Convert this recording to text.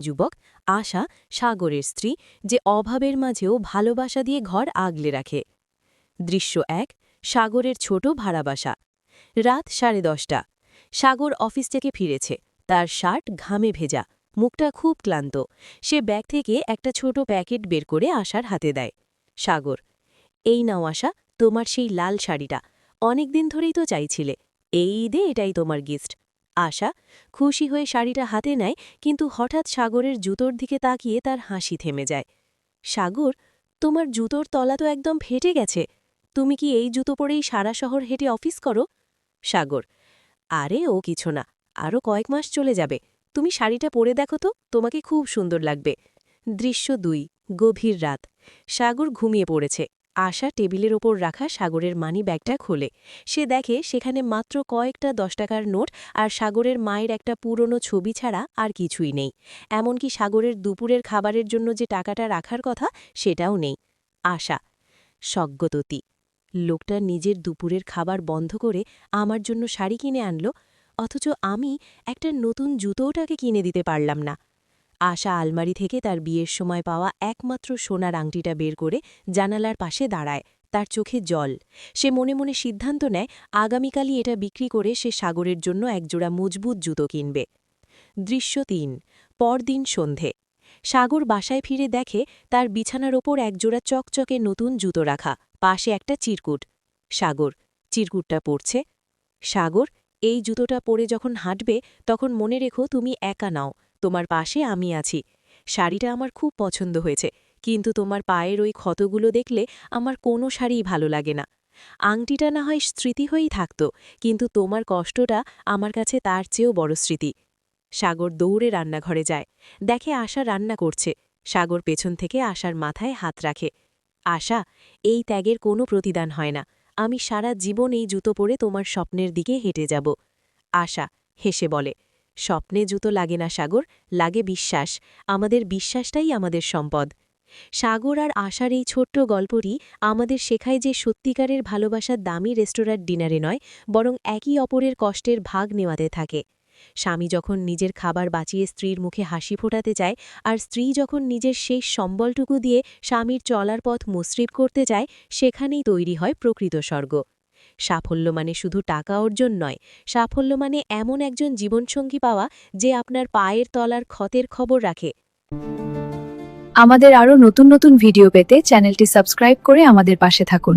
যুবক আশা সাগরের স্ত্রী যে অভাবের মাঝেও ভালোবাসা দিয়ে ঘর আগলে রাখে। দৃশ্য ১। সাগরের ছোট ভাড়া বাসা। রাত 10:30। সাগর অফিস থেকে ফিরেছে। তার শার্ট ঘামে ভেজা, মুখটা খুব ক্লান্ত। সে ব্যাগ থেকে একটা ছোট প্যাকেট বের করে আশার হাতে দেয়। সাগর: এই নাও আশা, তোমার সেই লাল শাড়িটা। অনেকদিন ধরেই তো চাইছিলে। এই ঈদে এটাই তোমার গিফট। আশা খুশি হয়ে শাড়িটা হাতে নেয়, কিন্তু হঠাৎ সাগরের জুতোর দিকে তাকিয়ে তার হাসি থেমে যায়। সাগর: তোমার জুতোর তলা তো একদম ফেটে গেছে। তুমি কি এই জুতো পরেই সারা শহর হেঁটে অফিস করো? সাগর: আরে ও কিছু না, আরও কয়েক মাস চলে যাবে। তুমি শাড়িটা পরে দেখো তো, তোমাকে খুব সুন্দর লাগবে। দৃশ্য ২। গভীর রাত। সাগর ঘুমিয়ে পড়েছে। আশা টেবিলের ওপর রাখা সাগরের মানি ব্যাগটা খোলে। সে দেখে সেখানে মাত্র কয়েকটা 10 টাকার নোট আর সাগরের মায়ের একটা পুরনো ছবি ছাড়া আর কিছুই নেই। এমনকি সাগরের দুপুরের খাবারের জন্য যে টাকাটা রাখার কথা, সেটাও নেই। আশা: স্বজ্ঞততী, লোকটা নিজের দুপুরের খাবার বন্ধ করে আমার জন্য শাড়ি কিনে আনলো, অথচ আমি একটা নতুন জুতোও তাকে কিনে দিতে পারলাম না। আশা আলমারি থেকে তার বিয়ের সময় পাওয়া একমাত্র সোনার আংটিটা বের করে জানালার পাশে দাঁড়ায়। তার চোখে জল। সে মনে মনে সিদ্ধান্ত নেয় আগামীকালই এটা বিক্রি করে সে সাগরের জন্য একজোড়া মজবুত জুতো কিনবে। দৃশ্য ৩। পরদিন সন্ধে। সাগর বাসায় ফিরে দেখে তার বিছানার ওপর একজোড়া চকচকে নতুন জুতো রাখা, পাশে একটা চিরকুট। সাগর চিরকুটটা পড়ছে। সাগর: এই জুতোটা পরে যখন হাঁটবে তখন মনে রেখো তুমি একা নাও, তোমার পাশে আমি আছি। শাড়িটা আমার খুব পছন্দ হয়েছে, কিন্তু তোমার পায়ের ওই ক্ষতগুলো দেখলে আমার কোনো শাড়িই ভালো লাগে না। আংটিটা না হয় স্মৃতি হয়েই থাকত, কিন্তু তোমার কষ্টটা আমার কাছে তার চেয়েও বড় স্মৃতি। সাগর দৌড়ে রান্নাঘরে যায়। দেখে আশা রান্না করছে। সাগর পেছন থেকে আশার মাথায় হাত রাখে। আশা, এই ত্যাগের কোনো প্রতিদান হয় না। আমি সারা জীবন এই জুতো পরে তোমার স্বপ্নের দিকে হেঁটে যাব। আশা হেসে বলে, স্বপ্নে জুতো লাগে না সাগর, লাগে বিশ্বাস। আমাদের বিশ্বাসটাই আমাদের সম্পদ। সাগর আর আশার এই ছোট্ট গল্পটি আমাদের শেখায় যে সত্যিকারের ভালোবাসা দামি রেস্টুরেন্ট ডিনারে নয়, বরং একে অপরের কষ্টের ভাগ নেওয়াতে থাকে। স্বামী যখন নিজের খাবার বাঁচিয়ে স্ত্রীর মুখে হাসি ফোটাতে চায়, আর স্ত্রী যখন নিজের শেষ সম্বলটুকু দিয়ে স্বামীর চলার পথ মসৃপ করতে চায়, সেখানেই তৈরি হয় প্রকৃত স্বর্গ। সাফল্য মানে শুধু টাকা অর্জন নয়, সাফল্য মানে এমন একজন জীবনসঙ্গী পাওয়া যে আপনার পায়ের তলার ক্ষতের খবর রাখে। আমাদের আরও নতুন নতুন ভিডিও পেতে চ্যানেলটি সাবস্ক্রাইব করে আমাদের পাশে থাকুন।